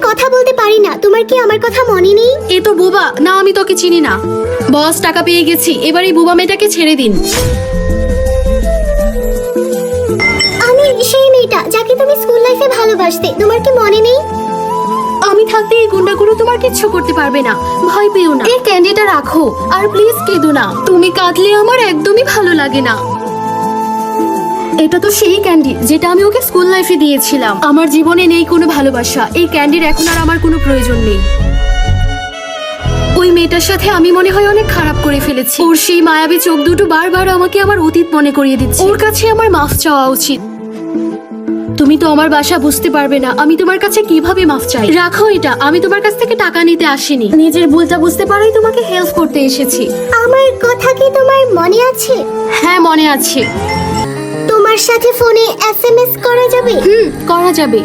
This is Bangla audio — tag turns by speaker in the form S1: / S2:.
S1: কথা বলতে পারি না, তোমার কি আমার কথা মনে নেই?
S2: এ তো বোবা না, আমি তোকে চিনি না। বস টাকা পেয়ে গেছি, এবার এই বোবা মেয়েটাকে ছেড়ে দিন।
S1: আমি সেই মেয়েটা যাকে তুমি স্কুল লাইফে ভালোবাসতে, তোমার কি মনে নেই?
S2: আমি থাকতে এই গুন্ডাগুলো তোমার কিচ্ছু করতে পারবে না, ভয় পেও না। এই ক্যান্ডিটা রাখো আর প্লিজ কেঁদো না, তুমি কাঁদলে আমার একদমই ভালো লাগে না। এটা তো সেই ক্যান্ডি যেটা আমি ওকে স্কুল লাইফে দিয়েছিলাম। আমার জীবনে নেই কোনো ভালোবাসা, এই ক্যান্ডির এখন আর আমার কোনো প্রয়োজন নেই। ওই মেয়েটার সাথে আমি মনে হয় অনেক খারাপ করে ফেলেছি। ওর সেই মায়াবী চোখ দুটো বারবার আমাকে আমার অতীত মনে করিয়ে দিচ্ছে। ওর কাছে আমার মাফ চাওয়া উচিত। তুমি তো আমার বাসা বুঝতে পারবে না, আমি তোমার কাছে কিভাবে মাফ চাই। রাখো এটা, আমি তোমার কাছ থেকে টাকা নিতে আসিনি, নিজের ভুলটা বুঝতে পারাই তোমাকে হেল্প করতে এসেছি।
S1: আমার কথা কি তোমার মনে আছে?
S2: হ্যাঁ মনে আছে।
S1: তোমার সাথে ফোনে SMS করা যাবে?
S2: করা যাবে।